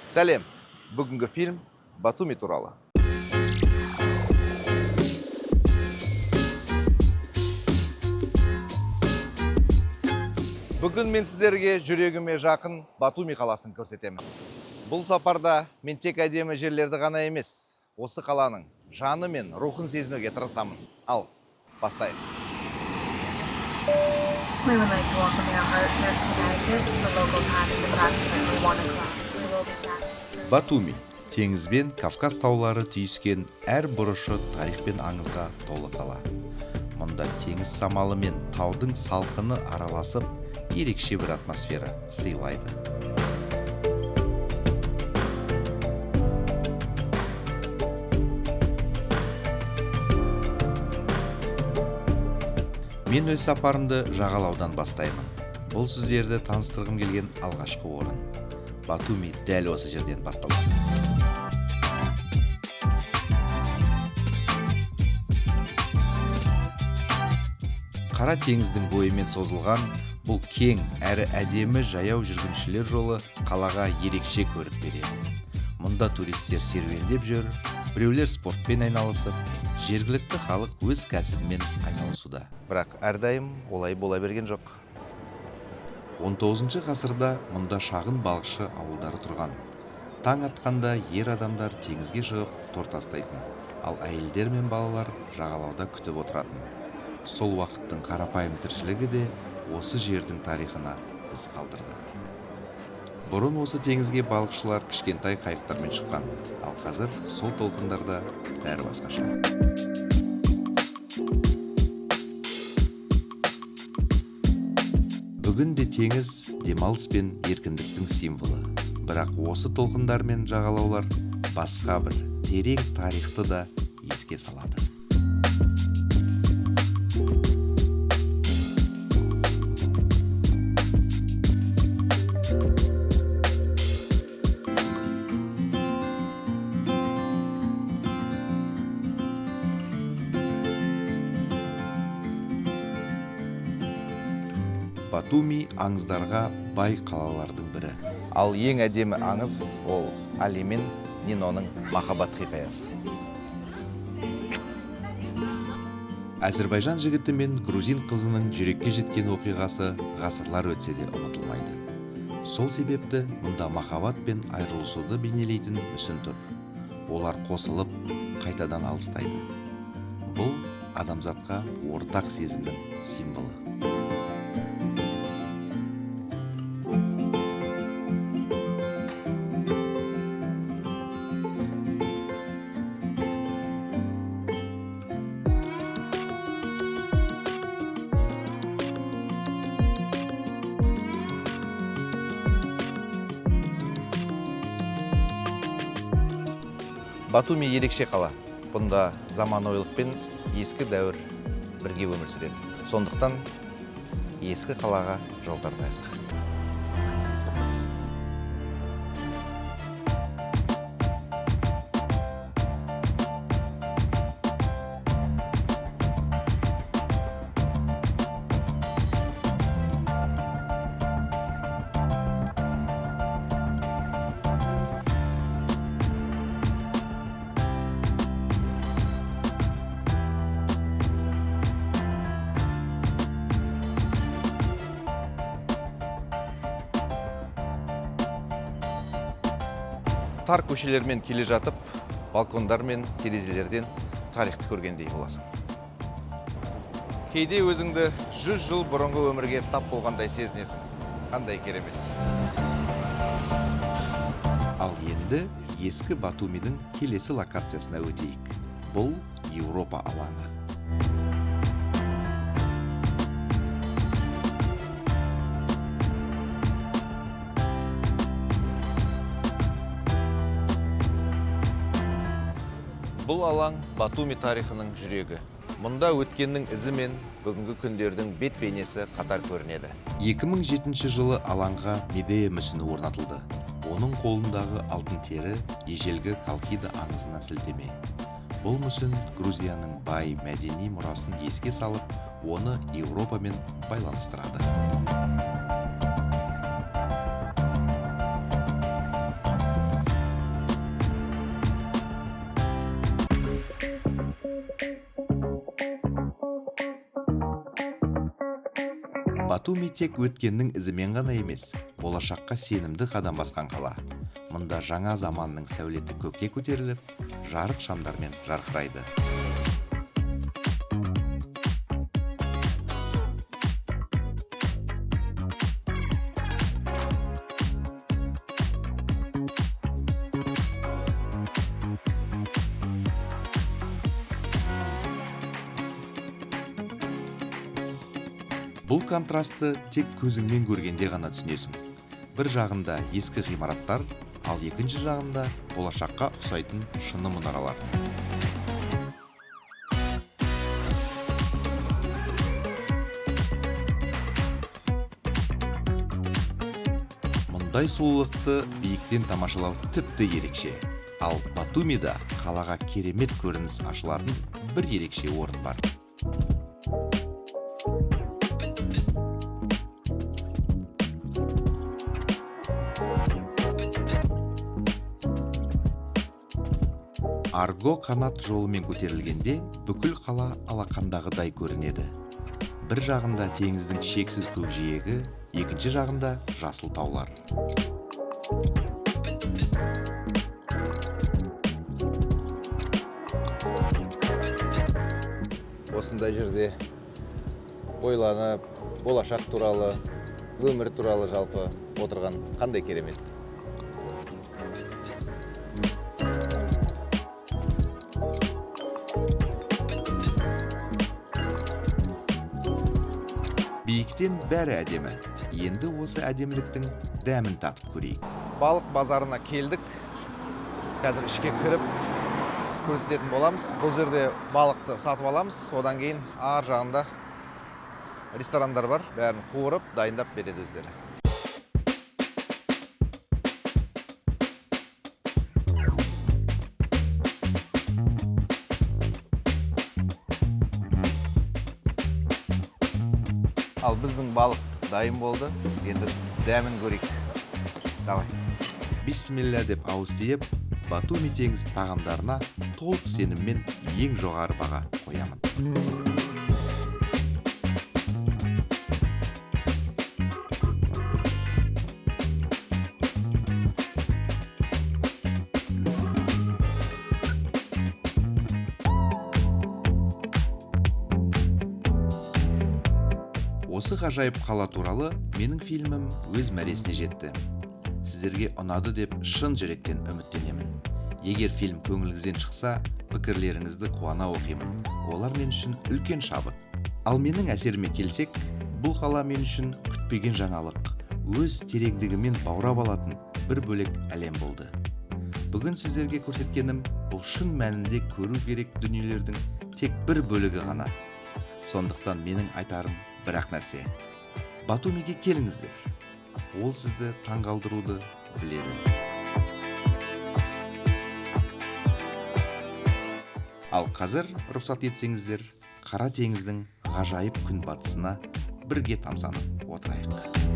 Сәлем! Бүгінгі фильм Батуми туралы. Бүгін мен сіздерге жүрегіме жақын Батуми қаласын көрсетемін. Бұл сапарда мен тек әдемі жерлерді ғана емес, осы қаланың жаны мен рухын сезінуге тырысамын. Ал, бастайық. We would like to welcome you to Hartford, Connecticut. The local time is approximately 1 o'clock. There will be taxis. Батуми – теңізбен Кавказ таулары түйіскен әр бұрышы тарих пен аңызға толы қала. Мұнда теңіз самалы мен таудың салқыны араласып, ерекше бір атмосфера сыйлайды. Мен өз сапарымды жағалаудан бастаймын. Бұл сіздерді таныстырғым келген алғашқы орын. Батуми дәл осы жерден басталады. Қара теңіздің бойымен созылған бұл кең әрі әдемі жаяу жүргіншілер жолы қалаға ерекше көрік береді. Мұнда туристер серуендеп жүр, біреулер спортпен айналысып, жергілікті халық өз кәсібімен айналысуда. Бірақ әрдайым олай бола берген жоқ. 19 ғасырда мұнда шағын балықшы ауылдары тұрған. Таң атқанда ер адамдар теңізге шығып тор тастайтын, ал әйелдер мен балалар жағалауда күтіп отыратын. Сол уақыттың қарапайым тіршілігі де осы жердің тарихына із қалдырды. Бұрын осы теңізге балықшылар кішкентай қайықтармен шыққан, ал қазір сол толқындарда бәрі басқаша. Бүгінде теңіз демалыс пен еркіндіктің символы. Бірақ осы толқындар мен жағалаулар басқа бір терең тарихты да еске салады. Батуми аңыздарға бай қалалардың бірі. Ал ең әдемі аңыз ол Али мен Ниноның махаббат хикаясы. Әзербайжан жігіті мен грузин қызының жүрекке жеткен оқиғасы ғасырлар өтсе де ұмытылмайды. Сол себепті мұнда махаббат пен айырылысуды бейнелейтін мүсін тұр. Олар қосылып, қайтадан алыстайды. Бұл адамзатқа ортақ сезімнің символы. Батуми ерекше қала. Бұнда заманауилық пен ескі дәуір бірге өмір сүреді. Сондықтан ескі қалаға жол тартайық. Тар көшелермен келе жатып, балкондар мен терезелерден тарихты көргендей боласың. Кейде өзіңді 100 жыл бұрынғы өмірге тап болғандай сезінесің. Қандай керемет. Ал енді ескі Батумидің келесі локациясына өтейік. Бұл Еуропа алаңы. Бұл алаң Батуми тарихының жүрегі. Мұнда өткеннің ізі мен бүгінгі күндердің бет бейнесі қатар көрінеді. 2007 жылы алаңға Медея мүсіні орнатылды. Оның қолындағы алтын тері ежелгі Колхида аңызына сілтеме. Бұл мүсін Грузияның бай мәдени мұрасын еске салып, оны Еуропамен байланыстырады. Батуми тек өткеннің ізімен ғана емес, болашаққа сенімді қадам басқан қала. Мұнда жаңа заманның сәулеті көкке көтеріліп, жарық шамдармен жарқырайды. Бұл контрастты тек көзіңмен көргенде ғана түсінесің. Бір жағында ескі ғимараттар, ал екінші жағында болашаққа ұқсайтын шыны мұнаралар. Мұндай сұлулықты биіктен тамашалау тіпті ерекше. Ал Батумида қалаға керемет көрініс ашылатын бір ерекше орын бар. Арго канат жолымен көтерілгенде бүкіл қала алақандағыдай көрінеді. Бір жағында теңіздің шексіз көкжиегі, екінші жағында жасыл таулар. Осындай жерде ойланып, болашақ туралы, өмір туралы жалпы отырған қандай керемет. Биіктен бәрі әдемі. Енді осы әдеміліктің дәмін татып көрейік. Балық базарына келдік. Қазір ішке кіріп көрсететін боламыз. Бұл жерде балықты сатып аламыз. Одан кейін ар жағында ресторандар бар. Бәрін қуырып, дайындап береді өздері. Ал біздің балық дайын болды. Енді дәмін көрейік. Давай. Бисмилля деп ауыз тиіп, Батуми теңіз тағамдарына толық сеніммен ең жоғары баға қоямын. Осы ғажайып қала туралы менің фильмім өз мәресіне жетті. Сіздерге ұнады деп шын жүректен үміттенемін. Егер фильм көңіліңізден шықса, пікірлеріңізді қуана оқимын. Олар мен үшін үлкен шабыт. Ал менің әсеріме келсек, бұл қала мен үшін күтпеген жаңалық, өз тереңдігімен баурап алатын бір бөлек әлем болды. Бүгін сіздерге көрсеткенім бұл шын мәнінде көру керек дүниелердің тек бір бөлігі ғана. Сондықтан менің айтарым бір-ақ нәрсе. Батумиге келіңіздер. Ол сізді таңғалдыруды біледі. Ал қазір рұқсат етсеңіздер, Қара теңіздің ғажайып күн батысына бірге тамсанып отырайық.